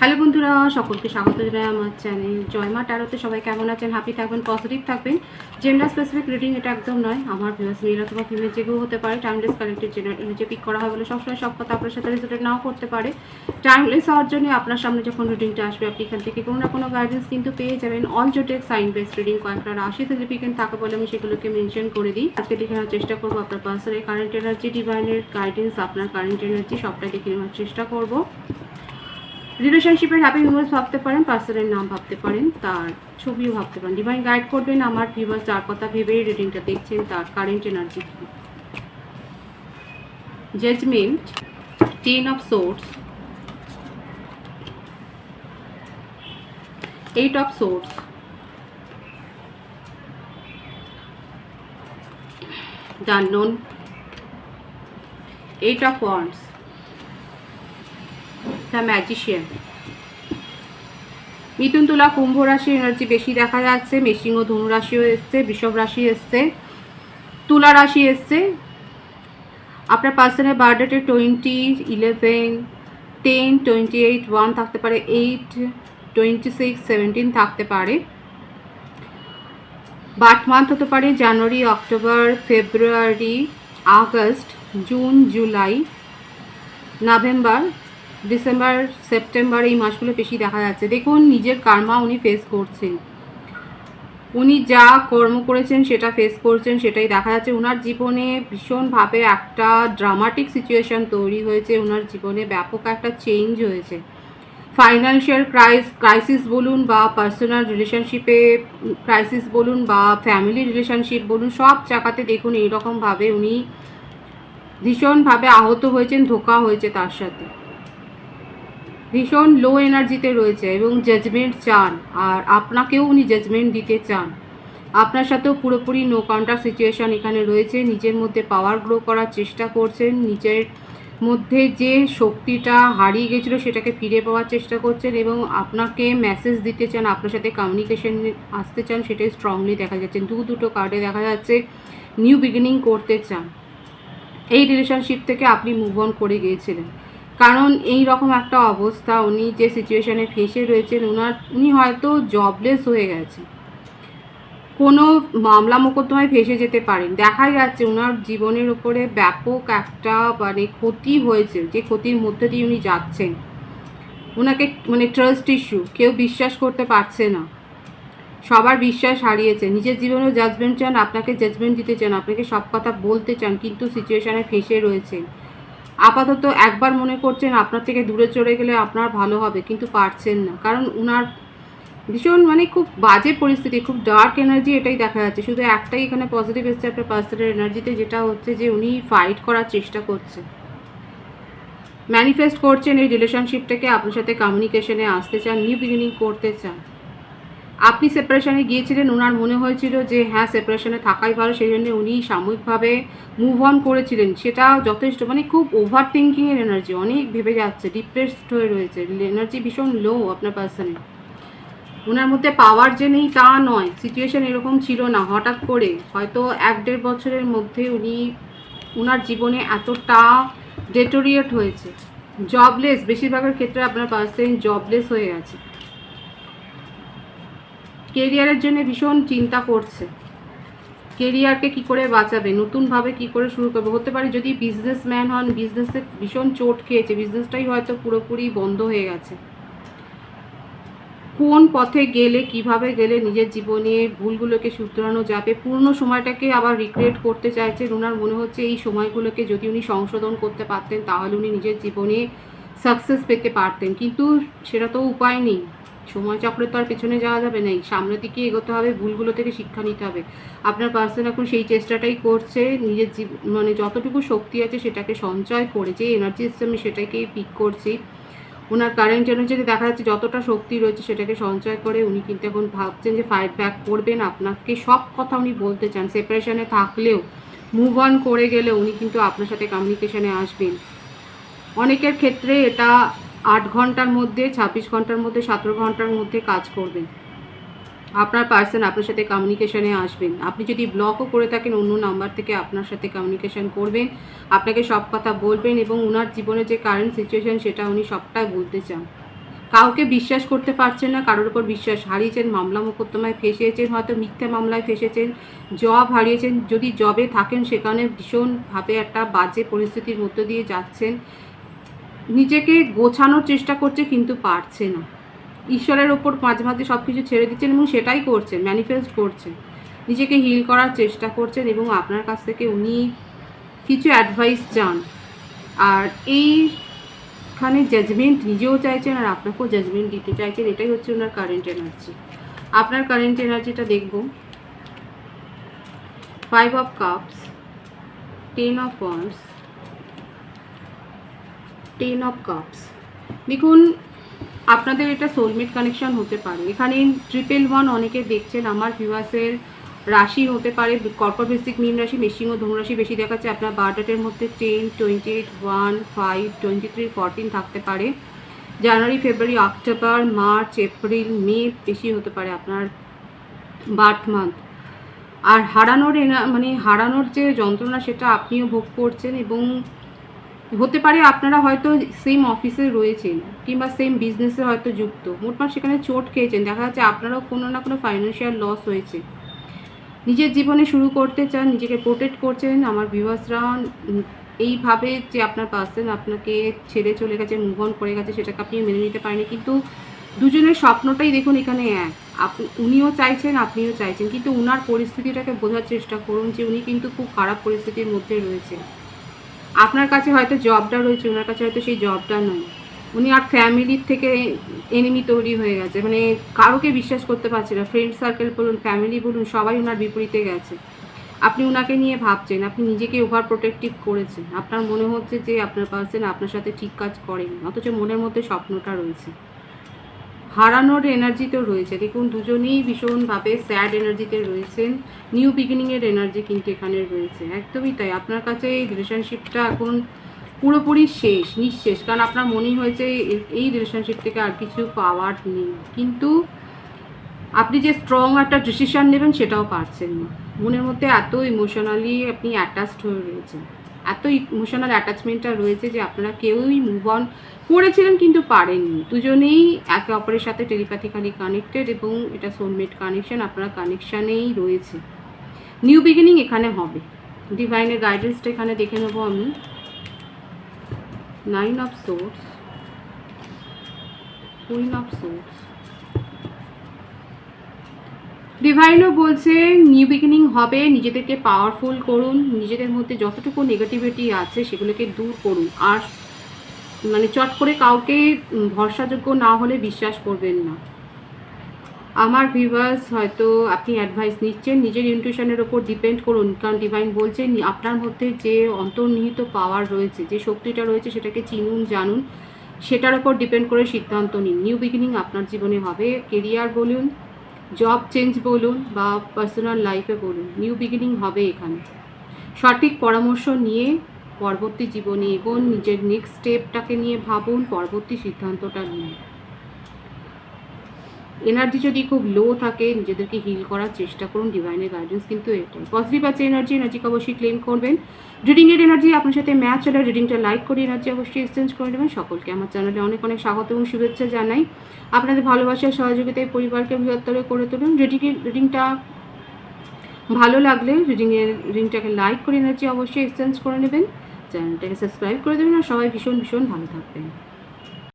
Hello বন্ধুরা, সকলকে স্বাগত জানাই আমার চ্যানেল জয় মা ট্যারোতে। সবাই কেমন আছেন? হ্যাপি থাকবেন, পজিটিভ থাকবেন। জেন্ডার স্পেসিফিক রিডিং এটা একদম নয়। আমার ভিউয়ার্স মেল অথবা ফিমেল যে কেউ হতে পারে। টাইমলেস কালেক্টেড যে পিক করা হয় বলে সবসময় সব কথা আপনার সাথে রিলেটেড নাও করতে পারে। টাইমলেস হওয়ার জন্য আপনার সামনে যখন রিডিংটা আসবে আপনি এখান থেকে কোনো না কোনো গাইডেন্স কিন্তু পেয়ে যাবেন। অল জোটেক সাইন বেস রিডিং কয়েকটা রাশি সিগনিফিকেন্ট থাকে বলে আমি সেগুলোকে মেনশন করে দিই। আজকে দেখে নেওয়ার চেষ্টা করবো আপনার পার্সনের কারেন্ট এনার্জি, ডিভাইনের গাইডেন্স, আপনার কারেন্ট এনার্জি সবটাই দেখে নেওয়ার চেষ্টা করবো। রিলেশনশিপের হ্যাপি মেমোরিজ ভাবতে পারেন, পার্সনের নাম ভাবতে পারেন, তার ছবিও ভাবতে পারেন। ডিভাইন গাইড করবেন আমার ভিউয়ার্স যার কথা ভেবেই রিডিংটা দেখছেন তার কারেন্ট এনার্জি কি। Judgement, 10 of swords, 8 of swords, the unknown, 8 of wands, the magician. মিথুন, তুলা, কুম্ভ রাশির এনার্জি বেশি দেখা যাচ্ছে। মেষিং ও ধনু রাশিও এসছে, বৃষভ রাশি এসছে, তুলা রাশি এসছে। আপনার পার্সনের বার্থডেটে 20, 11, 10, 28, 1 থাকতে পারে, 8, 26, 17 থাকতে পারে। বার্থ মান্থ হতে পারে January, October, February, August, June, July, November, December, September, এই মাসগুলো বেশি দেখা যাচ্ছে। দেখুন নিজের কার্মা উনি ফেস করছেন, উনি যা কর্ম করেছেন সেটা ফেস করছেন, সেটাই দেখা যাচ্ছে। ওনার জীবনে ভীষণভাবে একটা ড্রামাটিক সিচুয়েশান তৈরি হয়েছে, ওনার জীবনে ব্যাপক একটা চেঞ্জ হয়েছে। ফাইন্যান্সিয়াল ক্রাইসিস বলুন বা পার্সোনাল রিলেশনশিপে ক্রাইসিস বলুন বা ফ্যামিলি রিলেশনশিপ বলুন, সব জায়গাতে দেখুন এইরকমভাবে উনি ভীষণভাবে আহত হয়েছেন, ধোঁকা হয়েছে তার সাথে। ভীষণ লো এনার্জিতে রয়েছে এবং জাজমেন্ট চান, আর আপনাকেও উনি জাজমেন্ট দিতে চান। আপনার সাথেও পুরোপুরি নো কন্ট্যাক্ট সিচুয়েশান এখানে রয়েছে। নিজের মধ্যে পাওয়ার গ্রো করার চেষ্টা করছেন, নিজের মধ্যে যে শক্তিটা হারিয়ে গেছিলো সেটাকে ফিরে পাওয়ার চেষ্টা করছেন এবং আপনাকে মেসেজ দিতে চান, আপনার সাথে কমিউনিকেশন আসতে চান, সেটাই স্ট্রংলি দেখা যাচ্ছে। দুটো কার্ডে দেখা যাচ্ছে নিউ বিগিনিং করতে চান। এই রিলেশনশিপ থেকে আপনি মুভ অন করে গিয়েছিলেন, কারণ এই রকম একটা অবস্থা উনি যে সিচুয়েশানে ফেসে রয়েছেন, উনি হয়তো জবলেস হয়ে গেছে, কোনো মামলা মোকদ্দমায় ফেসে যেতে পারেন। দেখা যাচ্ছে ওনার জীবনের ওপরে ব্যাপক একটা ক্ষতি হয়েছে, যে ক্ষতির মধ্যে দিয়ে উনি যাচ্ছেন। ওনাকে ট্রাস্ট ইস্যু, কেউ বিশ্বাস করতে পারছে না, সবার বিশ্বাস হারিয়েছে। নিজের জীবনেও জাজমেন্ট চান, আপনাকে জাজমেন্ট দিতে চান, আপনাকে সব কথা বলতে চান, কিন্তু সিচুয়েশানে ফেসে রয়েছেন। আপাতত একবার মনে করছেন আপনার থেকে দূরে চলে গেলে আপনার ভালো হবে, কিন্তু পারছেন না, কারণ ওনার ভীষণ খুব বাজে পরিস্থিতি, খুব ডার্ক এনার্জি, এটাই দেখা যাচ্ছে। শুধু একটাই এখানে পজিটিভ এসছে আপনার পার্সোনাল এনার্জিতে, যেটা হচ্ছে যে উনি ফাইট করার চেষ্টা করছে, ম্যানিফেস্ট করছেন এই রিলেশনশিপটাকে, আপনার সাথে কমিউনিকেশনে আসতে চান, নিউ বিগিনিং করতে চান। আপনি সেপারেশনে গিয়েছিলেন, ওনার মনে হয়েছিল যে হ্যাঁ সেপারেশনে থাকাই ভালো, সেই জন্য উনি সাময়িকভাবে মুভ অন করেছিলেন। সেটা যথেষ্ট খুব ওভার থিঙ্কিংয়ের এনার্জি, অনেক ভেবে যাচ্ছে, ডিপ্রেসড হয়ে রয়েছে, এনার্জি ভীষণ লো আপনার পার্সনে। ওনার মধ্যে পাওয়ার যে নেই তা নয়, সিচুয়েশান এরকম ছিল না, হঠাৎ করে হয়তো 1-1.5 বছরের মধ্যে ওনার জীবনে এতটা ডেটোরিয়েট হয়েছে। জবলেস, বেশিরভাগের ক্ষেত্রে আপনার পার্সন জবলেস হয়ে গেছে, কেরিয়ারের জন্য ভীষণ চিন্তা করছে, কেরিয়ারকে কি করে বাঁচাবে, নতুনভাবে কি করে শুরু করবে। হতে পারে যদি বিজনেসম্যান হন, বিজনেসে ভীষণ চোট খেয়েছে, বিজনেসটাই হয়তো পুরোপুরি বন্ধ হয়ে গেছে। কোন পথে গেলে, কিভাবে গেলে নিজের জীবনে ভুলগুলোকে শুধরানো যাবে, পূর্ণ সময়টাকে আবার রিক্রিয়েট করতে চাইছেন। ওনার মনে হচ্ছে এই সময়গুলোকে যদি উনি সংশোধন করতে পারতেন তাহলে উনি নিজের জীবনে সাকসেস পেতে পারতেন, কিন্তু সেটা তো উপায় নেই। সময় চক্রে তো আর পেছনে যাওয়া যাবে না, সামনের দিকে এগোতে হবে, ভুলগুলো থেকে শিক্ষা নিতে হবে। আপনার পার্সন এখন সেই চেষ্টাটাই করছে, নিজের যতটুকু শক্তি আছে সেটাকে সঞ্চয় করে, যে এনার্জি সিস্টেমে সেটাকেই পিক করছি। ওনার কারেন্ট এনার্জিতে দেখা যাচ্ছে যতটা শক্তি রয়েছে সেটাকে সঞ্চয় করে উনি কিন্তু এখন ভাবছেন যে ফাইট ব্যাক করবেন, আপনাকে সব কথা উনি বলতে চান। সেপারেশনে থাকলেও, মুভ অন করে গেলেও উনি কিন্তু আপনার সাথে কমিউনিকেশনে আসবেন। অনেকের ক্ষেত্রে এটা 8 ঘন্টার মধ্যে, 26 ঘন্টার মধ্যে, 17 ঘন্টার মধ্যে কাজ করবেন। আপনার পার্সন আপনার সাথে কমিউনিকেশনে আসবেন। আপনি যদি ব্লকও করে থাকেন অন্য নাম্বার থেকে আপনার সাথে কমিউনিকেশন করবেন, আপনাকে সব কথা বলবেন এবং ওনার জীবনে যে কারেন্ট সিচুয়েশান সেটা উনি সবটাই বলতে চান। কাউকে বিশ্বাস করতে পারছেন না, কারোর উপর বিশ্বাস হারিয়েছেন, মামলা মোকদ্দমায় ফেসেছেন, হয়তো মিথ্যা মামলায় ফেসেছেন, জব হারিয়েছেন, যদি জবে থাকেন সেখানে ভীষণভাবে একটা বাজে পরিস্থিতির মধ্য দিয়ে যাচ্ছেন, নিজেকে গোছানোর চেষ্টা করছে কিন্তু পারছে না, ঈশ্বরের ওপর মাঝে মাঝে সব কিছু ছেড়ে দিচ্ছেন এবং সেটাই করছেন, ম্যানিফেস্ট করছেন, নিজেকে হিল করার চেষ্টা করছেন এবং আপনার কাছ থেকে উনি কিছু অ্যাডভাইস চান। আর এইখানে জাজমেন্ট নিজেও চাইছেন আর আপনাকেও জাজমেন্ট দিতে চাইছেন, এটাই হচ্ছে ওনার কারেন্ট এনার্জি। আপনার কারেন্ট এনার্জিটা দেখব। 5 of cups, 10 of wands, 10 of cups. দেখুন আপনাদের এটা সোলমেট কানেকশন হতে পারে। এখানে 111 অনেকে দেখছেন, আমার ভিউয়ার্সের রাশি হতে পারে কর্কট বৃশ্চিক মীন রাশি, মেষিং ও ধনু রাশি বেশি দেখাচ্ছে। আপনার বার্থডেটের মধ্যে 10, 28, 1, 5, 23, 14 থাকতে পারে। জানুয়ারি, ফেব্রুয়ারি, অক্টোবর, মার্চ, এপ্রিল, মে বেশি হতে পারে আপনার বার্থ মান্থ। আর হারানোর যে যন্ত্রণা সেটা আপনিও ভোগ করছেন এবং হতে পারে আপনারা হয়তো সেম অফিসে রয়েছেন কিংবা সেম বিজনেসে হয়তো যুক্ত, মোটমাট সেখানে চোট খেয়েছেন, দেখা যাচ্ছে আপনারাও কোনো না কোনো ফাইন্যান্সিয়াল লস হয়েছে। নিজের জীবনে শুরু করতে চান, নিজেকে প্রোটেক্ট করছেন। আমার ভিউয়ার্সরা এইভাবে যে আপনার পার্সন আপনাকে ছেড়ে চলে গেছে, মুভ অন করে গেছে, সেটাকে আপনি মেনে নিতে পারেনি, কিন্তু দুজনের স্বপ্নটাই দেখুন এখানে এক। উনিও চাইছেন, আপনিও চাইছেন, কিন্তু উনার পরিস্থিতিটাকে বোঝার চেষ্টা করুন যে উনি কিন্তু খুব খারাপ পরিস্থিতির মধ্যে রয়েছে। আপনার কাছে হয়তো জবটা রয়েছে, ওনার কাছে হয়তো সেই জবটা নয়। উনি আর ফ্যামিলির থেকে এনিমি তৈরি হয়ে গেছে, মানে কারোকে বিশ্বাস করতে পারছে না। ফ্রেন্ড সার্কেল বলুন, ফ্যামিলি বলুন, সবাই ওনার বিপরীতে গেছে। আপনি ওনাকে নিয়ে ভাবছেন, আপনি নিজেকে ওভার প্রোটেক্টিভ করেছেন, আপনার মনে হচ্ছে যে আপনার পার্সন আপনার সাথে ঠিক কাজ করেন, অথচ মনের মধ্যে স্বপ্নটা রয়েছে। হারানোর এনার্জিতেও রয়েছে, দেখুন দুজনেই ভীষণভাবে স্যাড এনার্জিতে রয়েছেন। নিউ বিগিনিংয়ের এনার্জি কিন্তু এখানে রয়েছে, একদমই তাই। আপনার কাছে এই রিলেশনশিপটা এখন পুরোপুরি নিঃশেষ, কারণ আপনার মনেই হয়েছে এই রিলেশনশিপ থেকে আর কিছু পাওয়ার নেই, কিন্তু আপনি যে স্ট্রং একটা ডিসিশন নেবেন সেটাও পারছেন না। মনের মধ্যে এত ইমোশনালি আপনি অ্যাটাচড হয়ে রয়েছেন, এত ইমোশনাল অ্যাটাচমেন্টটা রয়েছে যে আপনারা কেউই মুভ অন করেছিলেন কিন্তু পারেননি। দুজনেই একে অপরের সাথে টেলিপ্যাথিক্যালি কানেক্টেড এবং এটা সোলমেট কানেকশন, আপনারা কানেকশানেই রয়েছে। নিউ বিগিনিং এখানে হবে। ডিভাইনের গাইডেন্সটা এখানে দেখে নেবো আমি। 9 of swords, queen of swords. ডিভাইনও বলছে নিউ বিগিনিং হবে, নিজেদেরকে পাওয়ারফুল করুন, নিজেদের মধ্যে যতটুকু নেগেটিভিটি আছে সেগুলোকে দূর করুন। আর মানে চট করে কাউকে ভরসাযোগ্য না হলে বিশ্বাস করবেন না। আমার ভিউয়ার্স হয়তো আপনি অ্যাডভাইস নিচ্ছেন, নিজের ইনটিউশনের ওপর ডিপেন্ড করুন, কারণ ডিভাইন বলছে আপনার মধ্যে যে অন্তর্নিহিত পাওয়ার রয়েছে, যে শক্তিটা রয়েছে সেটাকে চিনুন, জানুন, সেটার ওপর ডিপেন্ড করে সিদ্ধান্ত নিন। নিউ বিগিনিং আপনার জীবনে হবে। কেরিয়ার বলুন, জব চেঞ্জ বলুন বা পার্সোনাল লাইফে বলুন, নিউ বিগিনিং হবে এখানে। সঠিক পরামর্শ নিয়ে পরবর্তী জীবনে এগোন, নিজের নেক্সট স্টেপটাকে নিয়ে ভাবুন, পরবর্তী সিদ্ধান্তটা নিন। এনার্জি যদি খুব লো থাকে নিজেদেরকে হিল করার চেষ্টা করুন, ডিভাইনের গাইডেন্স কিন্তু এটাই। পজিটিভ আছে এনার্জিকে অবশ্যই ক্লেম করবেন। রিডিংয়ের এনার্জি আপনার সাথে ম্যাচ হলে রিডিংটা লাইক করে এনার্জি অবশ্যই এক্সচেঞ্জ করে নেবেন। সকলকে আমার চ্যানেলে অনেক অনেক স্বাগত এবং শুভেচ্ছা জানাই। আপনাদের ভালোবাসার সহযোগিতায় পরিবারকে বৃহত্তর করে তুলুন। রিডিংটা ভালো লাগলে রিডিংটাকে লাইক করে এনার্জি অবশ্যই এক্সচেঞ্জ করে নেবেন, চ্যানেলটাকে সাবস্ক্রাইব করে দেবেন আর সবাই ভীষণ ভীষণ ভালো থাকবেন।